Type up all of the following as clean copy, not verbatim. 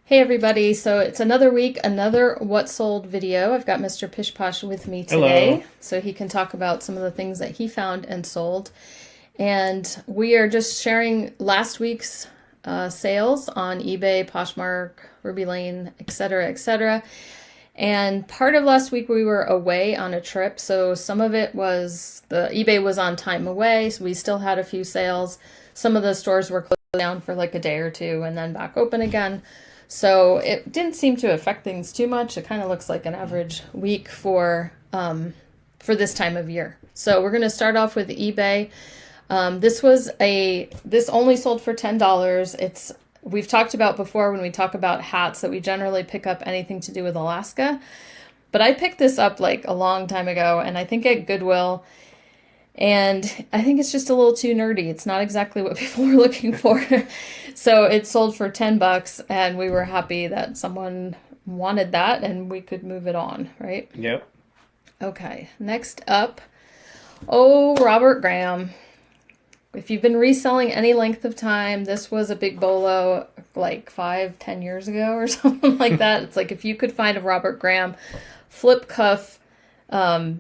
Hey everybody, so it's another week, another What Sold video. I've got Mr. Pish Posh with me today, Hello. so he can talk about some of the things that he found and sold. And we are just sharing last week's sales on eBay, Poshmark, Ruby Lane, etc., etc. And part of last week we were away on a trip, so some of it was the eBay was on time away, so we still had a few sales. Some of the stores were closed down for like a day or two and then back open again. So it didn't seem to affect things too much. It kind of looks like an average week for this time of year. So we're going to start off with eBay. This only sold for $10. We've talked about before when we talk about hats that we generally pick up anything to do with Alaska. But I picked this up like a long time ago, and I think at Goodwill. And I think it's just a little too nerdy. It's not exactly what people were looking for. So it sold for $10, and we were happy that someone wanted that and we could move it on, right? Yep. Okay, next up. Oh, Robert Graham. If you've been reselling any length of time, this was a big bolo like 5-10 years ago or something like that. It's like if you could find a Robert Graham flip cuff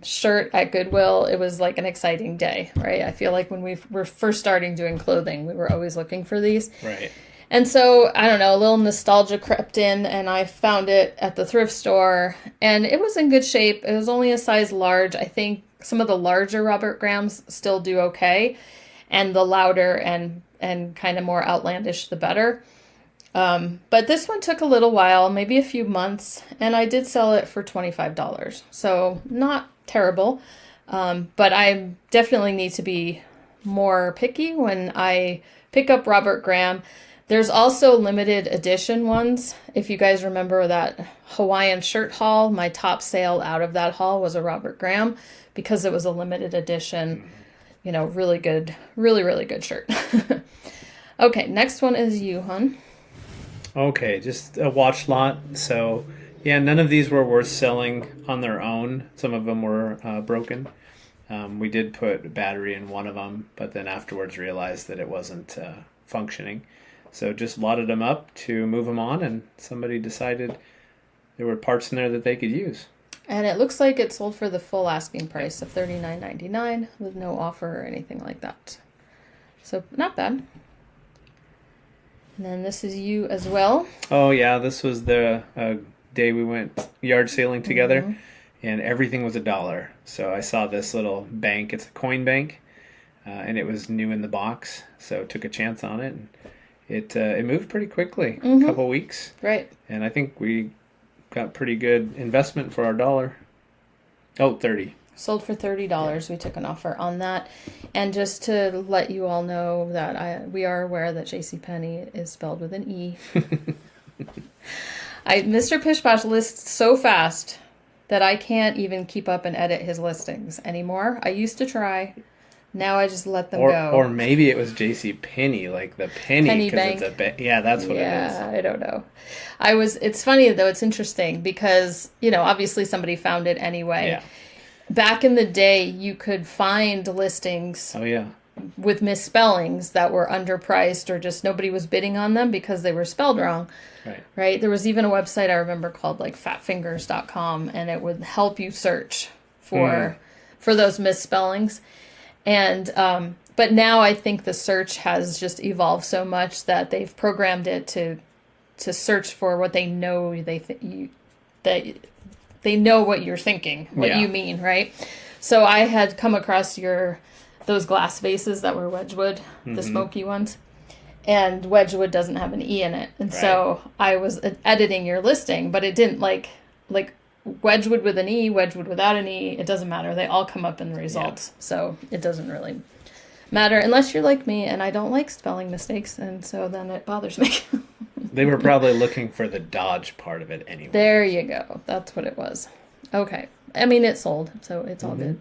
shirt at Goodwill, it was like an exciting day, right? I feel like when we were first starting doing clothing, we were always looking for these. Right. And so, I don't know, a little nostalgia crept in, and I found it at the thrift store, and it was in good shape. It was only a size large. I think some of the larger Robert Grahams still do okay, and the louder and kind of more outlandish, the better. But this one took a little while, maybe a few months, and I did sell it for $25. So not terrible, but I definitely need to be more picky when I pick up Robert Graham. There's also limited edition ones. If you guys remember that Hawaiian shirt haul, my top sale out of that haul was a Robert Graham because it was a limited edition, really good, really, really good shirt. Okay, next one is you, hon. Okay, just a watch lot. So, yeah, none of these were worth selling on their own. Some of them were broken. We did put a battery in one of them, but then afterwards realized that it wasn't functioning. So just lotted them up to move them on, and somebody decided there were parts in there that they could use. And it looks like it sold for the full asking price of $39.99 with no offer or anything like that. So not bad. And then this is you as well. Oh, yeah, this was the day we went yard sailing together, and everything was $1. So I saw this little bank. It's a coin bank, and it was new in the box, so took a chance on it. And it moved pretty quickly, a couple weeks. Right. And I think we got pretty good investment for our dollar. Oh, 30. Sold for $30. We took an offer on that. And just to let you all know that we are aware that JCPenney is spelled with an E. Mr. Pishposh lists so fast that I can't even keep up and edit his listings anymore. I used to try. Now I just let them go. Or maybe it was JCPenney, like the penny, because it's a yeah, that's what it is. Yeah, I don't know. It's funny though. It's interesting because obviously somebody found it anyway. Yeah. Back in the day, you could find listings Oh yeah. with misspellings that were underpriced or just nobody was bidding on them because they were spelled wrong. Right. There was even a website I remember called like fatfingers.com, and it would help you search for those misspellings. And but now I think the search has just evolved so much that they've programmed it to search for what they know that they know what you're thinking, what you mean, right? So I had come across those glass vases that were Wedgwood, the smoky ones, and Wedgwood doesn't have an E in it, and so I was editing your listing, but it didn't like Wedgwood with an E, Wedgwood without an E, it doesn't matter. They all come up in the results. So it doesn't really matter unless you're like me and I don't like spelling mistakes, and so then it bothers me. They were probably looking for the Dodge part of it anyway. There you go. That's what it was. Okay. I mean, it sold, so it's all good.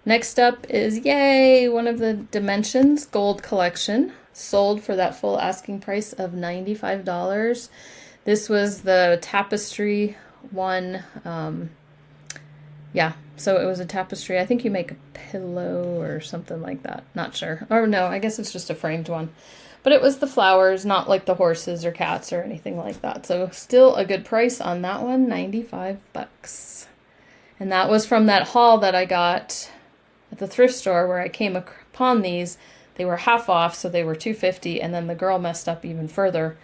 Next up is, yay, one of the Dimensions Gold Collection. Sold for that full asking price of $95. This was the tapestry one. So it was a tapestry. I think you make a pillow or something like that. Not sure. Or no, I guess it's just a framed one. But But it was the flowers, not like the horses or cats or anything like that. So still a good price on that one, $95. And that was from that haul that I got at the thrift store where I came upon these. They were half off, so they were $2.50, and then the girl messed up even further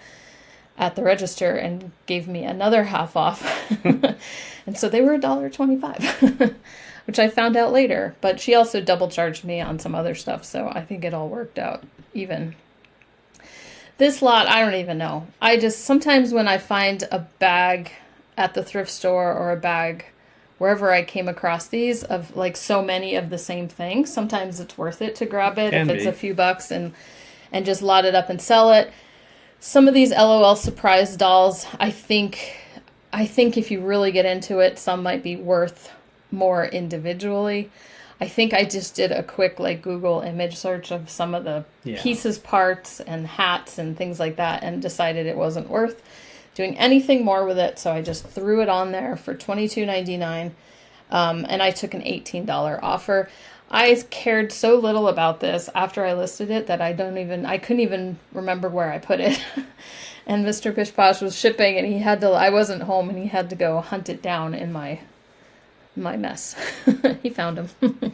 at the register and gave me another half off. And so they were $1.25, which I found out later. But she also double charged me on some other stuff, so I think it all worked out even. This lot, I don't even know. Sometimes when I find a bag at the thrift store or a bag wherever I came across these of like so many of the same thing, sometimes it's worth it to grab it if it's a few bucks and just lot it up and sell it. Some of these LOL surprise dolls, I think if you really get into it, some might be worth more individually. I think I just did a quick like Google image search of some of the pieces, parts, and hats and things like that, and decided it wasn't worth doing anything more with it. So I just threw it on there for $22.99, and I took an $18 offer. I cared so little about this after I listed it that I couldn't even remember where I put it. And Mr. Pish Posh was shipping, and I wasn't home, and he had to go hunt it down in my mess. He found them.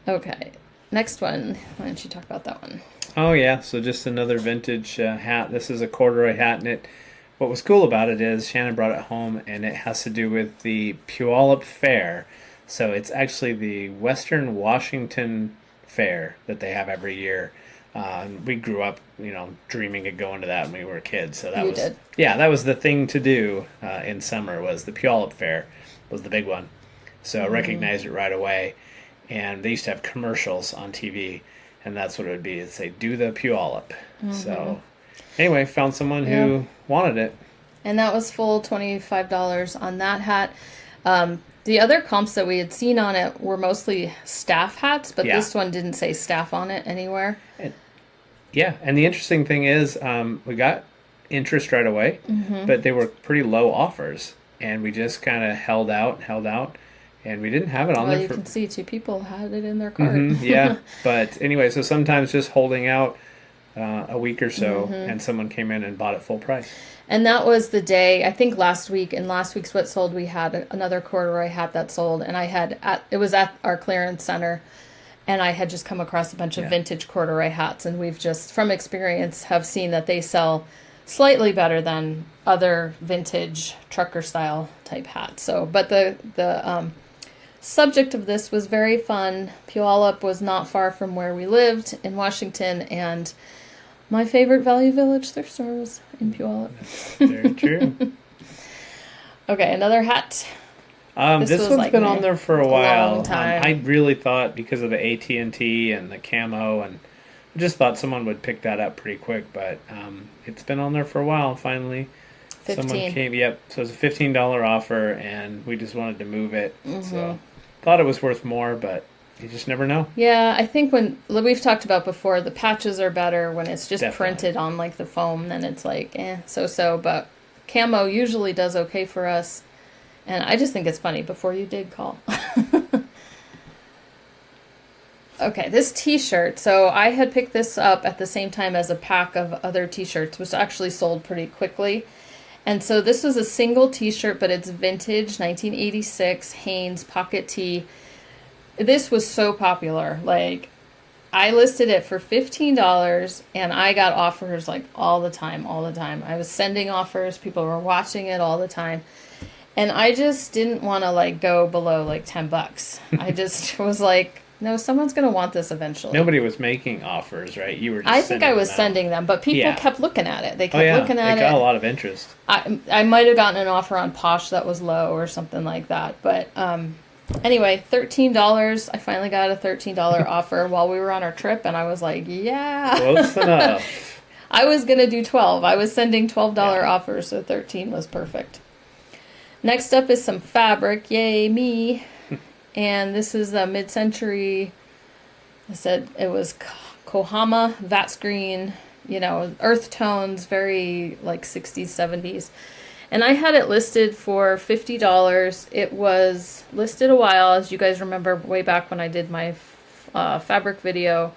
Okay, next one. Why don't you talk about that one? Oh yeah, so just another vintage hat. This is a corduroy hat, and what was cool about it is Shannon brought it home, and it has to do with the Puyallup Fair. So it's actually the Western Washington Fair that they have every year. We grew up, dreaming of going to that when we were kids. So that was the thing to do in summer. Was the Puyallup Fair was the big one. So I recognized it right away. And they used to have commercials on TV, and that's what it would be. It'd say, "Do the Puyallup." So anyway, found someone who wanted it. And that was full $25 on that hat. The other comps that we had seen on it were mostly staff hats, but this one didn't say staff on it anywhere. And the interesting thing is we got interest right away, but they were pretty low offers, and we just kind of held out, and we didn't have it on there. You can see two people had it in their cart. But anyway, so sometimes just holding out a week or so, and someone came in and bought it full price. And that was the day, I think last week, in last week's What Sold, we had another corduroy hat that sold, and it was at our clearance center, and I had just come across a bunch of vintage corduroy hats, and we've just, from experience, have seen that they sell slightly better than other vintage trucker style type hats. So, but the subject of this was very fun. Puyallup was not far from where we lived in Washington, and my favorite Value Village thrift store was in Puyallup. Very true. Okay, another hat. This one's been on there for a while. Long time. I really thought because of the AT&T and the camo, and I just thought someone would pick that up pretty quick, but it's been on there for a while. Finally, 15. Someone came. Yep, so it was a $15 offer, and we just wanted to move it. So thought it was worth more, but you just never know. Yeah, I think when we've talked about before, the patches are better when it's just printed on like the foam. Then it's like so. But camo usually does okay for us, and I just think it's funny. Before you did call. Okay, this T-shirt. So I had picked this up at the same time as a pack of other T-shirts, which actually sold pretty quickly. And so this was a single T-shirt, but it's vintage, 1986 Hanes pocket tee. This was so popular. Like, I listed it for $15, and I got offers like all the time. I was sending offers. People were watching it all the time. And I just didn't want to like go below like $10. I just was like, no, someone's going to want this eventually. Nobody was making offers, right? You were just I think I was sending them, but people kept looking at it. They kept looking at it. They got a lot of interest. I might have gotten an offer on Posh that was low or something like that. But anyway, $13. I finally got a $13 offer while we were on our trip, and I was like, yeah. Close enough. I was going to do 12. I was sending $12 offers, so 13 was perfect. Next up is some fabric. Yay, me. And this is a mid-century, I said it was Kohama, Vats green, earth tones, very like 60s, 70s. And I had it listed for $50. It was listed a while, as you guys remember way back when I did my fabric video.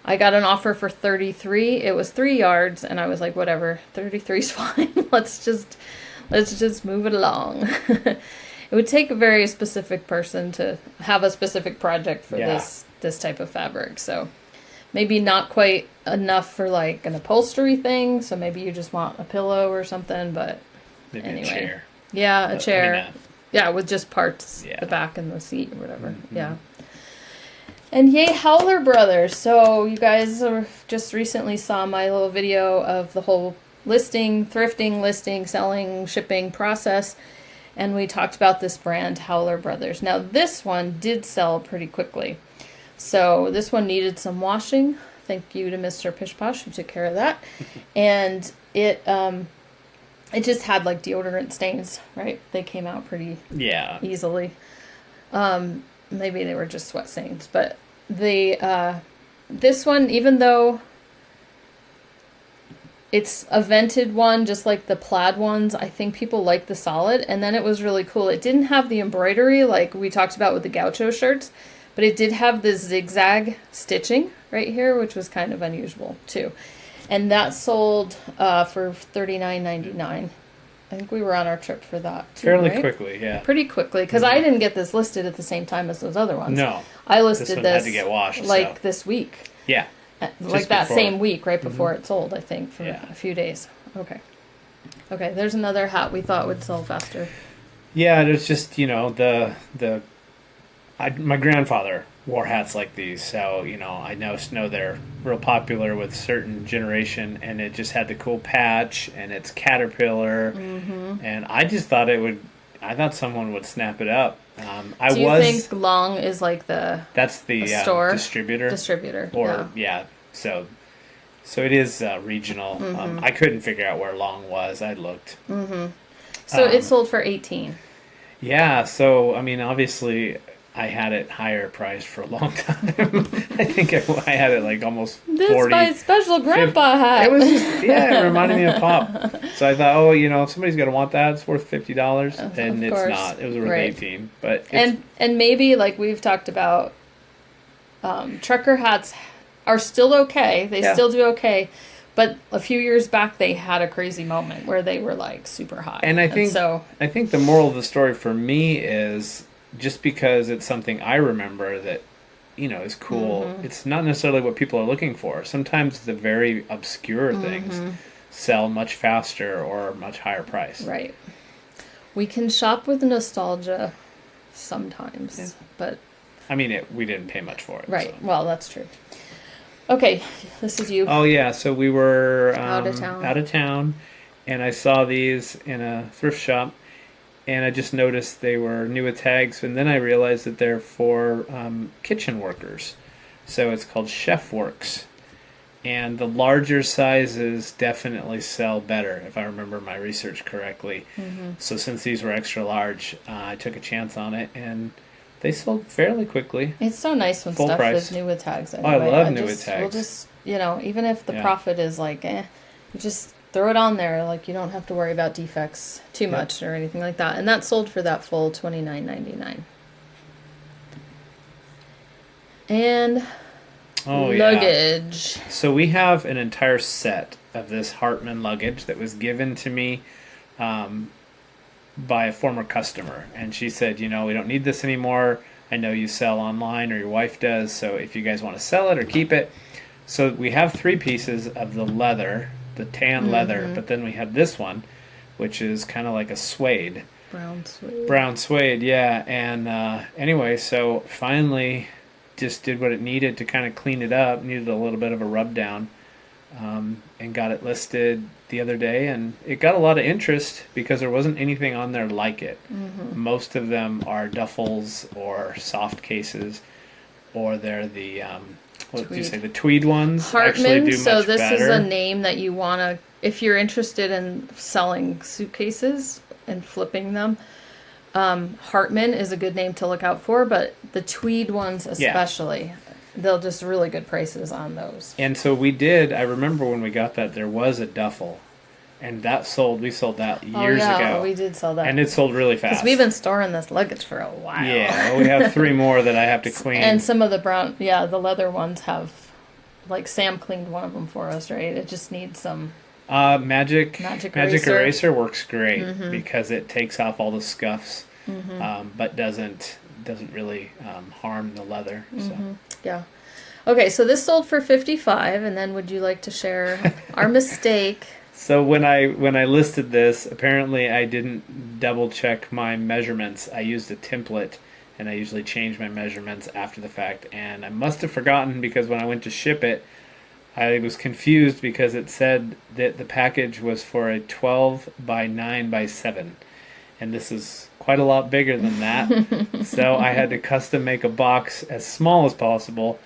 I got an offer for 33. It was 3 yards, and I was like, whatever, 33 is fine. Let's just move it along. It would take a very specific person to have a specific project for this type of fabric. So maybe not quite enough for like an upholstery thing. So maybe you just want a pillow or something. But maybe anyway, a chair. Yeah, a chair. With just parts, Yeah. the back and the seat or whatever. Mm-hmm. Yeah. And yay, Howler Brothers. So you guys just recently saw my little video of the whole thrifting, selling, shipping process. And we talked about this brand, Howler Brothers. Now, this one did sell pretty quickly. So this one needed some washing. Thank you to Mr. Pish Posh who took care of that. And it just had like deodorant stains, right? They came out pretty easily. Maybe they were just sweat stains, but this one, even though it's a vented one, just like the plaid ones, I think people like the solid. And then it was really cool. It didn't have the embroidery like we talked about with the gaucho shirts, but it did have the zigzag stitching right here, which was kind of unusual too. And that sold for $39.99. I think we were on our trip for that too, fairly right? quickly, yeah. Pretty quickly, because I didn't get this listed at the same time as those other ones. No, I listed one this had to get washed, this week. Yeah, like that before. Same week, right before it sold. I think for a few days. Okay. There's another hat we thought would sell faster. Yeah, there's just my grandfather wore hats like these, so I know they're real popular with certain generation, and it just had the cool patch and it's caterpillar, and I just thought I thought someone would snap it up. Do you think Long is like that's the store distributor, or so it is regional. I couldn't figure out where Long was. I looked. So it sold for $18. Yeah, so I mean, obviously I had it higher priced for a long time. I think I had it like almost 40. This is my special grandpa hat. It was just, it reminded me of Pop. So I thought, if somebody's going to want that, it's worth $50. And it's not. It was worth $18. But and maybe, like we've talked about, trucker hats are still okay. They still do okay. But a few years back, they had a crazy moment where they were like super high. And I think the moral of the story for me is, just because it's something I remember that, is cool, it's not necessarily what people are looking for. Sometimes the very obscure things sell much faster or much higher price. Right. We can shop with nostalgia sometimes, but... I mean, we didn't pay much for it. Right. So. Well, that's true. Okay, this is you. Oh, yeah. So we were out of town, and I saw these in a thrift shop. And I just noticed they were new with tags, and then I realized that they're for kitchen workers. So it's called Chef Works. And the larger sizes definitely sell better, if I remember my research correctly. So since these were extra large, I took a chance on it, and they sold fairly quickly. It's so nice when stuff is new with tags. Anyway. Oh, I love new with tags. We'll just, even if the profit is like, you just... throw it on there, like you don't have to worry about defects too much or anything like that. And that sold for that full $29.99. And luggage. So we have an entire set of this Hartman luggage that was given to me by a former customer. And she said, we don't need this anymore. I know you sell online, or your wife does, so if you guys want to sell it or keep it. So we have 3 pieces of the leather, the tan leather, but then we have this one, which is kind of like a suede. Brown suede, yeah. And anyway, so finally just did what it needed to kind of clean it up. Needed a little bit of a rub down, and got it listed the other day. And it got a lot of interest because there wasn't anything on there like it. Most of them are duffels or soft cases, or they're the... what did you say? The tweed ones actually do much better. So this is a name that you want to, if you're interested in selling suitcases and flipping them, Hartman is a good name to look out for, but the tweed ones especially, they'll just really good prices on those. And so I remember when we got that, there was a duffel, and we sold that years ago. We did sell that. And it sold really fast. Because we've been storing this luggage for a while. Yeah, we have 3 more that I have to clean. And some of the the leather ones have like Sam cleaned one of them for us, right? It just needs some Magic Eraser works great Mm-hmm. because it takes off all the scuffs, Mm-hmm. but doesn't really harm the leather. So. Mm-hmm. Yeah. Okay, so this sold for $55, and then would you like to share our mistake? So when I listed this, apparently I didn't double check my measurements. I used a template, and I usually change my measurements after the fact. And I must have forgotten because when I went to ship it, I was confused because it said that the package was for a 12 by 9 by 7. And this is quite a lot bigger than that. So I had to custom make a box as small as possible,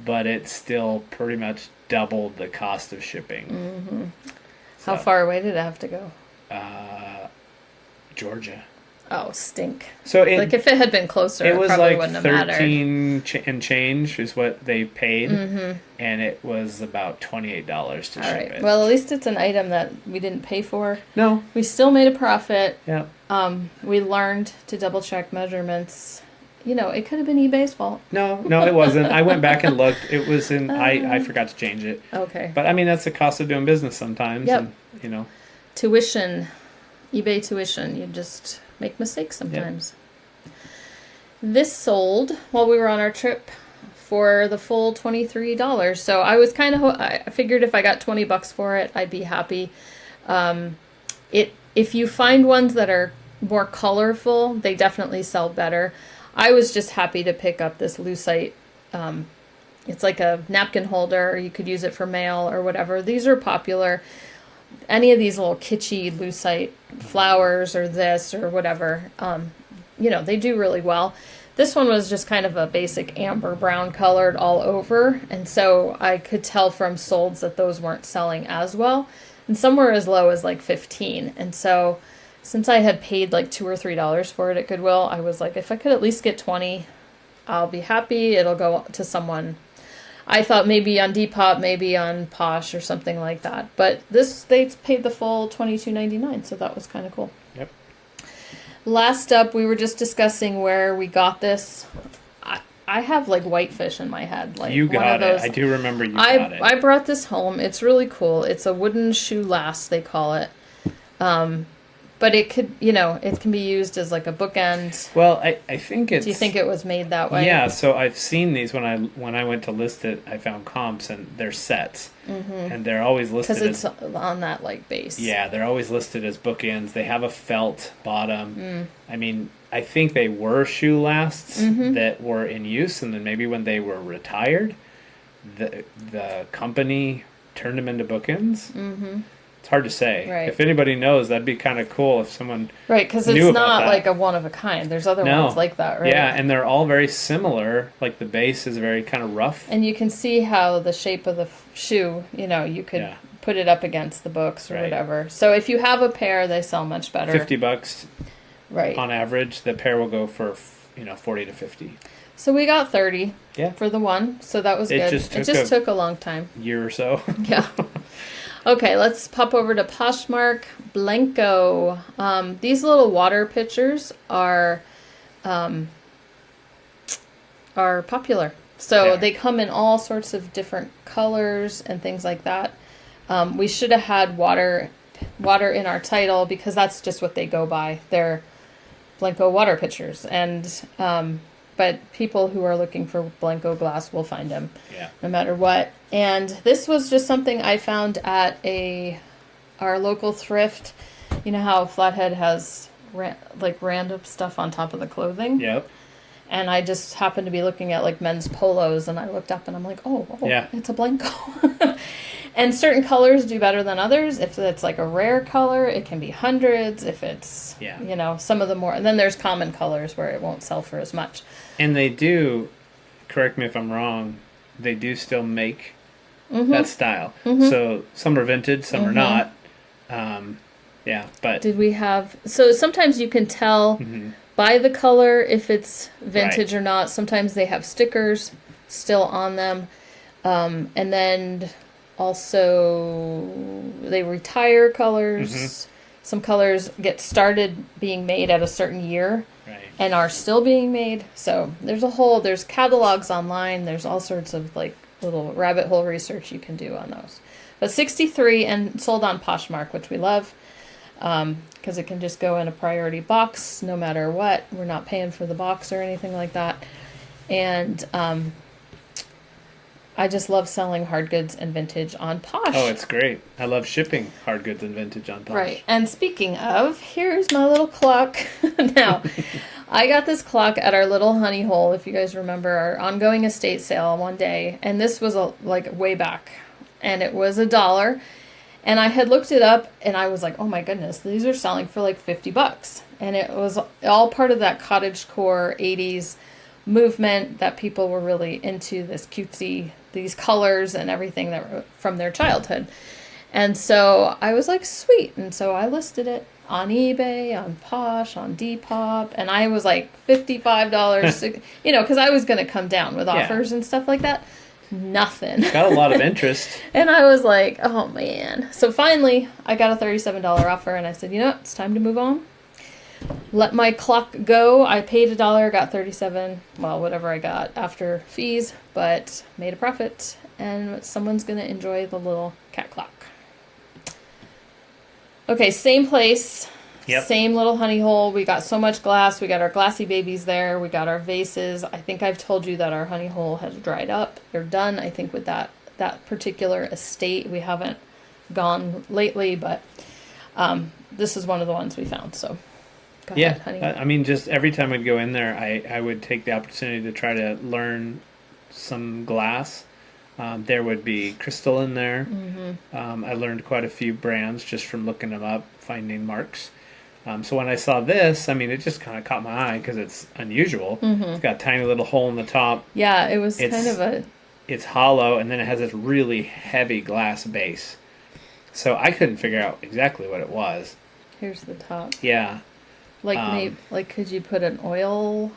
but it still pretty much doubled the cost of shipping. Mm-hmm. So, How far away did it have to go? Georgia. Oh, stink. So like if it had been closer, it was probably like wouldn't have mattered. 13 and change is what they paid, Mm-hmm. and it was about $28 to All ship right. it. Well, at least it's an item that we didn't pay for. No. We still made a profit. Yeah. We learned to double check measurements. You know, it could have been eBay's fault. No, it wasn't. I went back and looked. It was in. I forgot to change it. Okay. But I mean, that's the cost of doing business sometimes. Yep. And, you know. Tuition, eBay tuition. You just make mistakes sometimes. Yep. This sold while we were on our trip for the full $23. So I was kind of. I figured if I got $20 for it, I'd be happy. If you find ones that are more colorful, they definitely sell better. I was just happy to pick up this Lucite. It's like a napkin holder, or you could use it for mail or whatever. These are popular. Any of these little kitschy Lucite flowers or this or whatever, they do really well. This one was just kind of a basic amber brown colored all over. And so I could tell from solds that those weren't selling as well. And some were as low as like 15. And so since I had paid like $2 or $3 for it at Goodwill, I was like, if I could at least get 20, I'll be happy. It'll go to someone. I thought maybe on Depop, maybe on Posh or something like that. But they paid the full $22.99, so that was kind of cool. Yep. Last up, we were just discussing where we got this. I have like whitefish in my head. Like you got it. I do remember you got it. I brought this home. It's really cool. It's a wooden shoe last, they call it. But it could, it can be used as like a bookend. Well, I think it's... Do you think it was made that way? Yeah, so I've seen these when I went to list it. I found comps and they're sets, and they're always listed because it's on that like base. Yeah, they're always listed as bookends. They have a felt bottom. I mean, I think they were shoe lasts that were in use, and then maybe when they were retired, the company turned them into bookends. Mm-hmm. It's hard to say. Right. If anybody knows, that'd be kind of cool if someone right, because it's not like a one of a kind. There's other ones like that, right? Yeah, and they're all very similar. Like the base is very kind of rough. And you can see how the shape of the shoe, you could put it up against the books or whatever. So if you have a pair, they sell much better. $50, right? On average, the pair will go for 40 to 50. So we got 30 for the one, so that was good. It just took a long time. Year or so. Yeah. Okay, let's pop over to Poshmark Blanco. These little water pitchers are popular. So they come in all sorts of different colors and things like that. We should have had water in our title because that's just what they go by. They're Blanco water pitchers, and but people who are looking for Blanco glass will find them, no matter what. And this was just something I found at our local thrift. You know how Flathead has random stuff on top of the clothing? Yep. And I just happened to be looking at like men's polos, and I looked up and I'm like, oh it's a Blanco. And certain colors do better than others. If it's like a rare color, it can be hundreds. If it's, some of the more... And then there's common colors where it won't sell for as much. And they do, correct me if I'm wrong, they do still make that style. Mm-hmm. So some are vintage, some are not. But... Did we have... So sometimes you can tell by the color if it's vintage or not. Sometimes they have stickers still on them. And then... Also, they retire colors. Some colors get started being made at a certain year and are still being made. So there's catalogs online. There's all sorts of like little rabbit hole research you can do on those. But 63 and sold on Poshmark, which we love, because it can just go in a priority box no matter what. We're not paying for the box or anything like that. And I just love selling hard goods and vintage on Posh. Oh, it's great. I love shipping hard goods and vintage on Posh. Right. And speaking of, here's my little clock. Now, I got this clock at our little honey hole, if you guys remember, our ongoing estate sale one day. And this was like way back. And it was $1. And I had looked it up and I was like, oh my goodness, these are selling for like $50. And it was all part of that cottagecore 80s movement that people were really into, this cutesy, these colors and everything that were from their childhood. And so I was like, sweet. And so I listed it on eBay, on Posh, on Depop, and I was like $55, because I was going to come down with offers and stuff like that. Nothing. Got a lot of interest. And I was like, oh man. So finally, I got a $37 offer, and I said, it's time to move on. Let my clock go. I paid $1, got $37. Well, whatever I got after fees, but made a profit. And someone's going to enjoy the little cat clock. Okay, same place. Yep. Same little honey hole. We got so much glass. We got our glassy babies there. We got our vases. I think I've told you that our honey hole has dried up. They're done, I think, with that particular estate. We haven't gone lately, but this is one of the ones we found. So, go ahead, honey. I mean, just every time I'd go in there, I would take the opportunity to try to learn some glass. There would be crystal in there. Mm-hmm. I learned quite a few brands just from looking them up, finding marks. So when I saw this, I mean, it just kind of caught my eye because it's unusual. Mm-hmm. It's got a tiny little hole in the top. Yeah, it was It's hollow, and then it has this really heavy glass base. So I couldn't figure out exactly what it was. Here's the top. Yeah. Like could you put an oil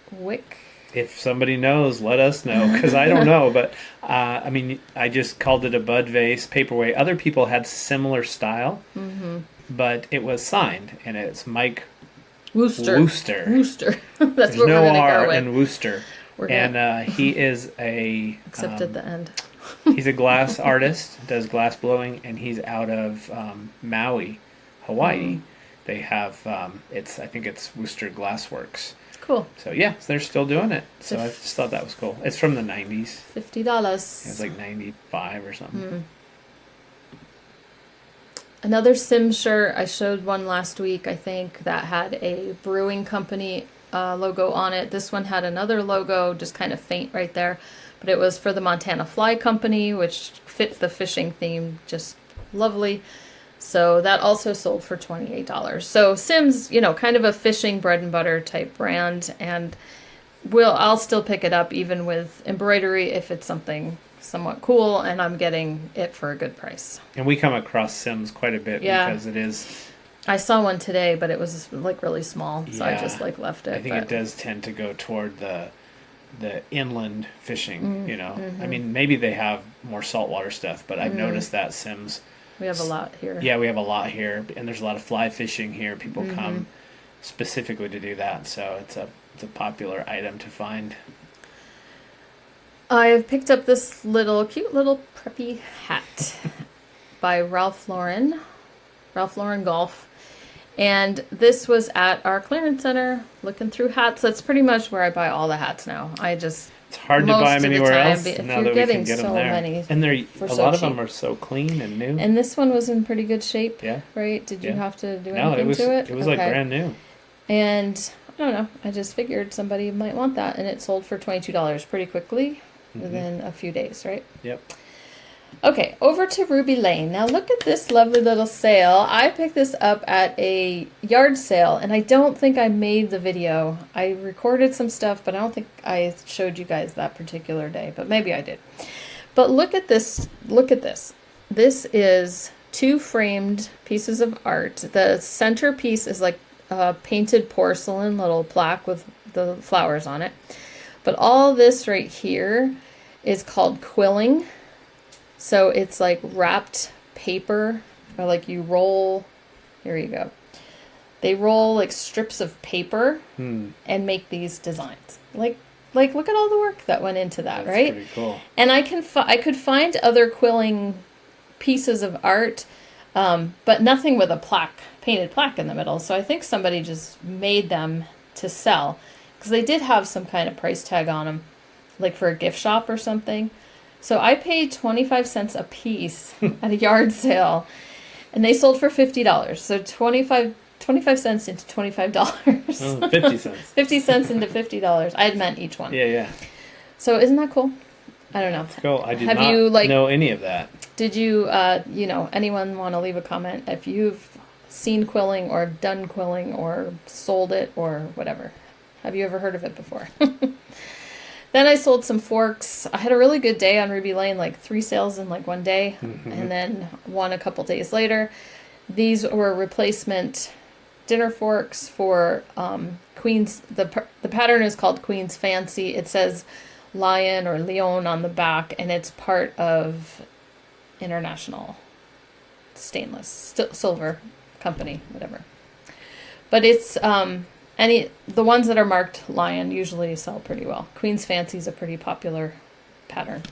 wick? If somebody knows, let us know, because I don't know. But, I mean, I just called it a bud vase, paperweight. Other people had similar style, but it was signed, and it's Mike Wooster. That's what we're going to go with. in Wooster. And he is a... Except at the end. He's a glass artist, does glass blowing, and he's out of Maui, Hawaii. They have, I think it's Wooster Glassworks. Cool. So they're still doing it. So I just thought that was cool. It's from the 90s. $50. It was like 95 or something. Another Sim shirt. I showed one last week, I think, that had a brewing company logo on it. This one had another logo, just kind of faint right there. But it was for the Montana Fly Company, which fit the fishing theme just lovely. So that also sold for $28. So Sim's, kind of a fishing bread and butter type brand, and I'll still pick it up even with embroidery if it's something somewhat cool and I'm getting it for a good price. And we come across Sims quite a bit because it is. I saw one today, but it was like really small, so I just left it. I think it does tend to go toward the inland fishing. Mm-hmm. I mean, maybe they have more saltwater stuff, but I've noticed that Sims. We have a lot here. Yeah, we have a lot here, and there's a lot of fly fishing here. People come specifically to do that, so it's a popular item to find. I've picked up this cute little preppy hat by Ralph Lauren Golf, and this was at our clearance center. Looking through hats, that's pretty much where I buy all the hats now. It's hard to buy them anywhere else now that we can get them there. Many and a lot of them are so clean and new. And this one was in pretty good shape. Yeah. Right? Did you have to do anything to it? It was like brand new. And I don't know. I just figured somebody might want that, and it sold for $22 pretty quickly within a few days, right? Yep. Okay, over to Ruby Lane. Now look at this lovely little sale. I picked this up at a yard sale, and I don't think I made the video. I recorded some stuff, but I don't think I showed you guys that particular day, but maybe I did. But look at this. Look at this. This is 2 framed pieces of art. The centerpiece is like a painted porcelain little plaque with the flowers on it. But all this right here is called quilling. So it's like wrapped paper, or like you roll, here you go. They roll like strips of paper and make these designs. Like like, look at all the work that went into that, That's right? pretty cool. And I could find other quilling pieces of art, but nothing with a painted plaque in the middle. So I think somebody just made them to sell, because they did have some kind of price tag on them, like for a gift shop or something. So I paid 25 cents a piece at a yard sale, and they sold for $50. So 25 cents into $25. Oh, 50 cents. 50 cents into $50. I had meant each one. Yeah. So isn't that cool? I don't know. That's cool. I did Have not you, like, know any of that. Did you, anyone want to leave a comment if you've seen quilling or done quilling or sold it or whatever? Have you ever heard of it before? Then I sold some forks. I had a really good day on Ruby Lane, like 3 sales in like one day, and then one a couple days later. These were replacement dinner forks for Queen's. The pattern is called Queen's Fancy. It says lion or leon on the back, and it's part of International Stainless Silver Company, whatever. But it's the ones that are marked lion usually sell pretty well. Queen's Fancy is a pretty popular pattern.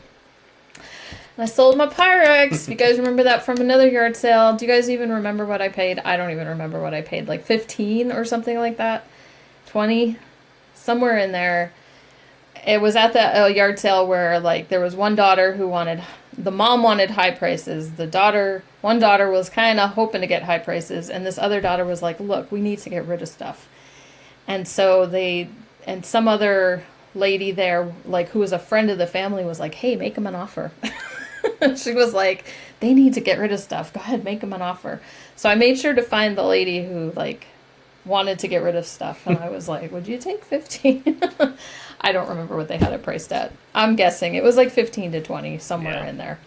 And I sold my Pyrex. You guys remember that from another yard sale? Do you guys even remember what I paid? I don't even remember what I paid. Like 15 or something like that. 20, somewhere in there. It was at the yard sale where, like, there was one daughter who the mom wanted high prices. One daughter was kind of hoping to get high prices, and this other daughter was like, look, we need to get rid of stuff. And so some other lady there, like, who was a friend of the family, was like, hey, make them an offer. She was like, they need to get rid of stuff. Go ahead, make them an offer. So I made sure to find the lady who, like, wanted to get rid of stuff. And I was like, would you take 15? I don't remember what they had it priced at. I'm guessing it was like 15 to 20, somewhere in there.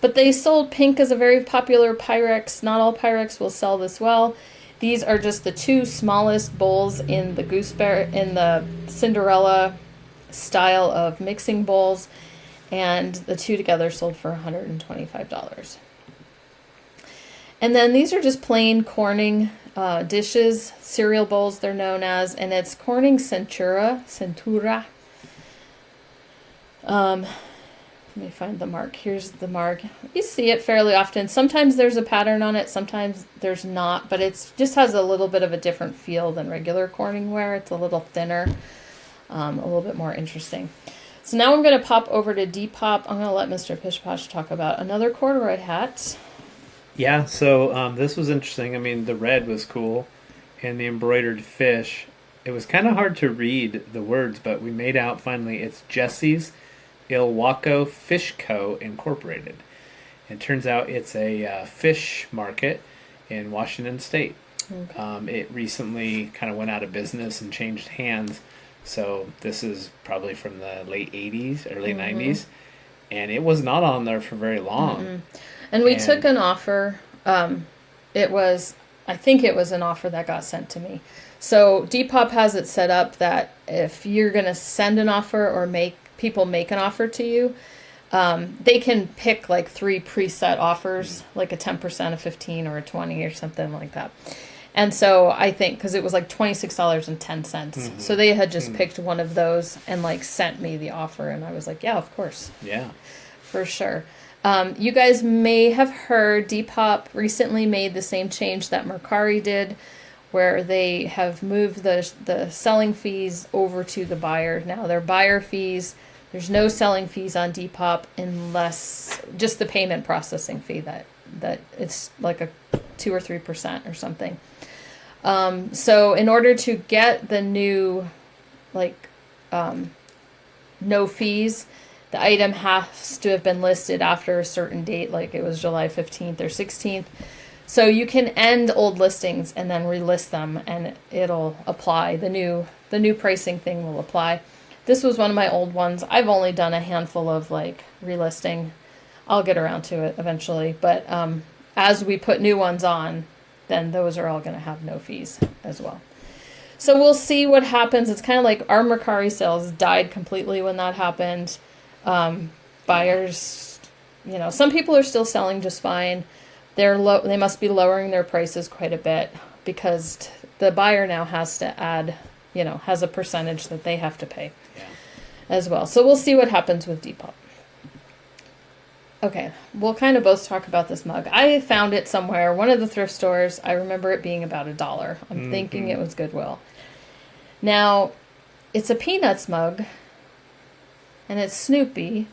But they sold pink as a very popular Pyrex. Not all Pyrex will sell this well. These are just the 2 smallest bowls in the Cinderella style of mixing bowls, and the 2 together sold for $125. And then these are just plain Corning dishes, cereal bowls they're known as, and it's Corning Centura. Let me find the mark. Here's the mark. You see it fairly often. Sometimes there's a pattern on it, sometimes there's not, but it just has a little bit of a different feel than regular Corning ware. It's a little thinner, a little bit more interesting. So now I'm going to pop over to Depop. I'm going to let Mr. Pish Posh talk about another corduroy hat. Yeah, so this was interesting. I mean, the red was cool, and the embroidered fish. It was kind of hard to read the words, but we made out finally it's Jesse's Ilwaco Fish Co. Incorporated. It turns out it's a fish market in Washington State. Okay. It recently kind of went out of business and changed hands, so this is probably from the late 80s, early 90s, and it was not on there for very long. And we took an offer. I think it was an offer that got sent to me. So Depop has it set up that if you're going to send an offer or people make an offer to you, they can pick like 3 preset offers, like a 10%, a 15, or a 20, or something like that. And so I think, because it was like $26.10. So they had just picked one of those and like sent me the offer. And I was like, yeah, of course. Yeah. For sure. You guys may have heard Depop recently made the same change that Mercari did, where they have moved the selling fees over to the buyer. Now they're buyer fees. There's no selling fees on Depop unless just the payment processing fee that it's like a 2 or 3% or something. So in order to get the new, no fees, the item has to have been listed after a certain date, like it was July 15th or 16th. So you can end old listings and then relist them, and it'll apply. The new pricing thing will apply. This was one of my old ones. I've only done a handful of relisting. I'll get around to it eventually. But as we put new ones on, then those are all going to have no fees as well. So we'll see what happens. It's kind of like our Mercari sales died completely when that happened. Buyers, some people are still selling just fine. They must be lowering their prices quite a bit because the buyer now has to add, has a percentage that they have to pay. Yeah. as well. So we'll see what happens with Depop. Okay, we'll kind of both talk about this mug. I found it somewhere, one of the thrift stores. I remember it being about $1. I'm thinking it was Goodwill. Now, it's a Peanuts mug, and it's Snoopy.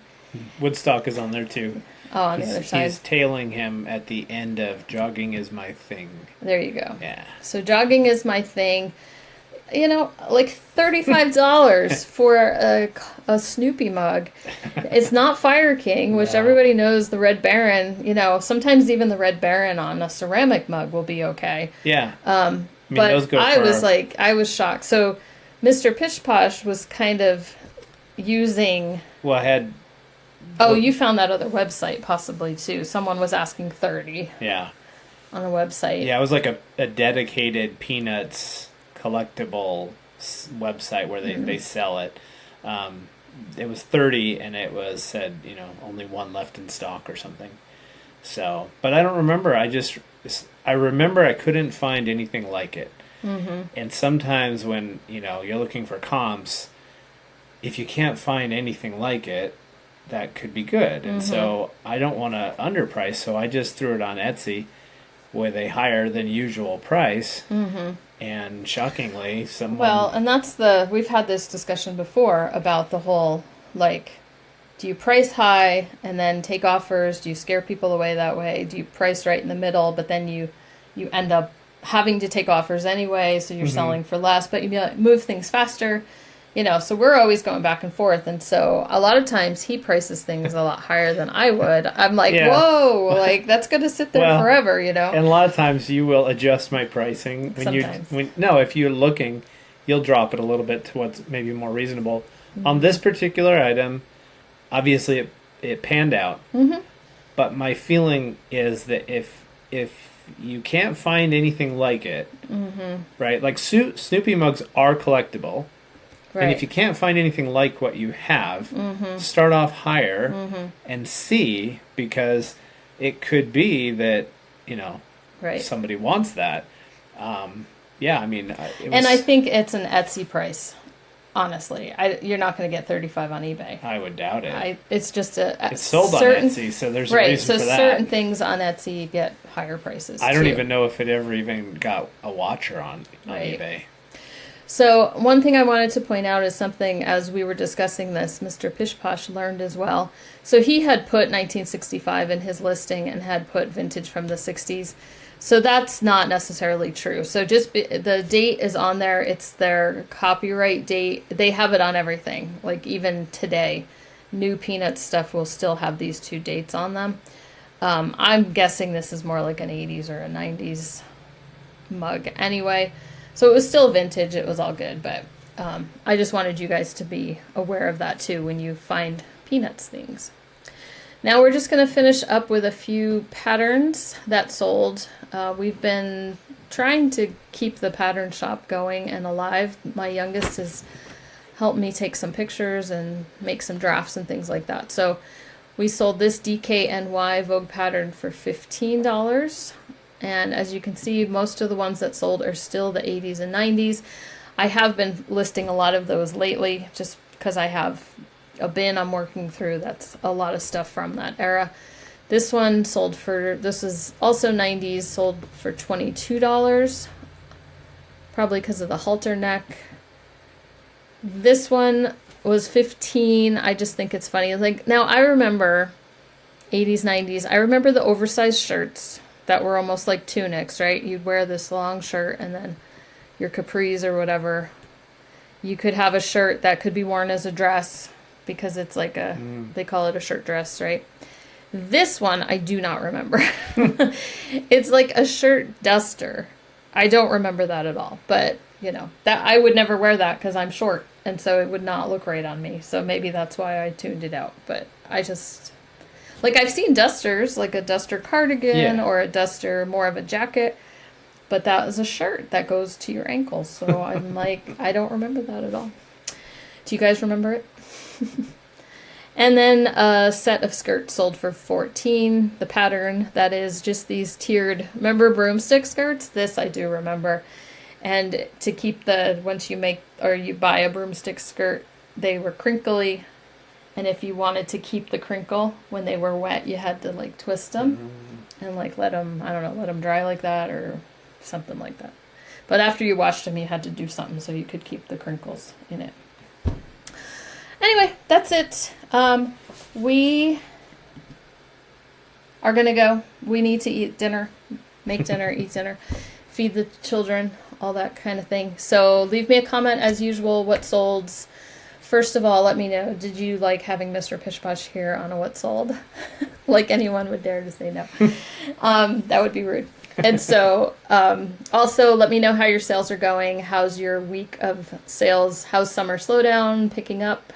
Woodstock is on there too. Oh, on the other side. He's tailing him at the end of Jogging is My Thing. There you go. Yeah. So Jogging is My Thing. You know, like $35 for a Snoopy mug. It's not Fire King, which everybody knows the Red Baron. You know, sometimes even the Red Baron on a ceramic mug will be okay. Yeah. But I was shocked. So Mr. Pish Posh was kind of using... Well, I had... Oh, you found that other website possibly too. Someone was asking $30. Yeah. On the website. Yeah, it was like a dedicated Peanuts collectible website where they sell it. It was $30 and it was said, you know, only one left in stock or something. So, but I don't remember. I remember I couldn't find anything like it. And sometimes when, you know, you're looking for comps, if you can't find anything like it, that could be good. And so I don't want to underprice, so I just threw it on Etsy with a higher than usual price. And shockingly, someone... Well, and we've had this discussion before about the whole, like, do you price high and then take offers? Do you scare people away that way? Do you price right in the middle, but then you end up having to take offers anyway, so you're selling for less, but you move things faster? You know, so we're always going back and forth. And so a lot of times he prices things a lot higher than I would. I'm like, whoa, like that's going to sit there forever, you know? And a lot of times you will adjust my pricing. If you're looking, you'll drop it a little bit to what's maybe more reasonable. On this particular item, obviously it panned out. But my feeling is that if you can't find anything like it, right? Like Snoopy mugs are collectible. Right. And if you can't find anything like what you have, start off higher and see, because it could be that, you know, somebody wants that. I mean, and I think it's an Etsy price. Honestly, you're not going to get $35 on eBay. I would doubt it. It's just it's sold on Etsy, so there's a reason for that. So certain things on Etsy get higher prices. I don't even know if it ever even got a watcher on eBay. So one thing I wanted to point out is something, as we were discussing this, Mr. Pish Posh learned as well. So he had put 1965 in his listing and had put vintage from the 60s. So that's not necessarily true. So the date is on there. It's their copyright date. They have it on everything. Like even today, new Peanuts stuff will still have these two dates on them. I'm guessing this is more like an 80s or a 90s mug anyway. So it was still vintage. It was all good. But I just wanted you guys to be aware of that too when you find Peanuts things. Now we're just going to finish up with a few patterns that sold. We've been trying to keep the pattern shop going and alive. My youngest has helped me take some pictures and make some drafts and things like that. So we sold this DKNY Vogue pattern for $15. And as you can see, most of the ones that sold are still the 80s and 90s. I have been listing a lot of those lately just because I have a bin I'm working through that's a lot of stuff from that era. This one sold for, this is also 90s, sold for $22, probably because of the halter neck. This one was $15. I just think it's funny. Like, now I remember 80s, 90s. I remember the oversized shirts that were almost like tunics, right? You'd wear this long shirt and then your capris or whatever. You could have a shirt that could be worn as a dress because it's like they call it a shirt dress, right? This one, I do not remember. It's like a shirt duster. I don't remember that at all. But, you know, that I would never wear that because I'm short. And so it would not look right on me. So maybe that's why I tuned it out. But I just, like, I've seen dusters, like a duster cardigan or a duster, more of a jacket. But that is a shirt that goes to your ankles. So I'm like, I don't remember that at all. Do you guys remember it? And then a set of skirts sold for $14. The pattern, that is just these tiered, remember broomstick skirts? This I do remember. And to keep once you make or you buy a broomstick skirt, they were crinkly, and if you wanted to keep the crinkle when they were wet, you had to like twist them and like let them, I don't know, let them dry like that or something like that. But after you washed them, you had to do something so you could keep the crinkles in it. Anyway, that's it. We are gonna go. We need to eat dinner, make dinner, eat dinner, feed the children, all that kind of thing. So leave me a comment as usual. What solds? First of all, let me know, did you like having Mr. Pishposh here on a What Sold? Like anyone would dare to say no. That would be rude. And so also let me know how your sales are going. How's your week of sales? How's summer slowdown picking up?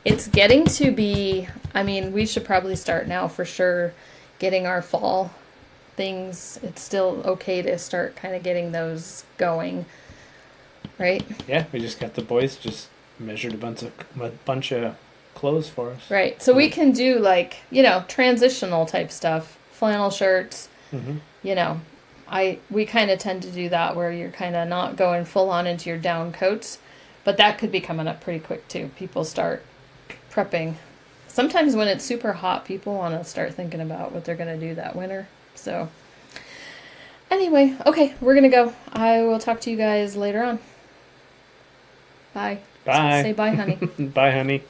It's getting to be, I mean, we should probably start now for sure getting our fall things. It's still okay to start kind of getting those going, right? Yeah, we just got the boys just measured a bunch of clothes for us. Right. So we can do like, you know, transitional type stuff, flannel shirts. You know, we kind of tend to do that where you're kind of not going full on into your down coats, but that could be coming up pretty quick too. People start prepping. Sometimes when it's super hot, people want to start thinking about what they're going to do that winter. So anyway, okay, we're going to go. I will talk to you guys later on. Bye. Bye. Say bye, honey. Bye, honey.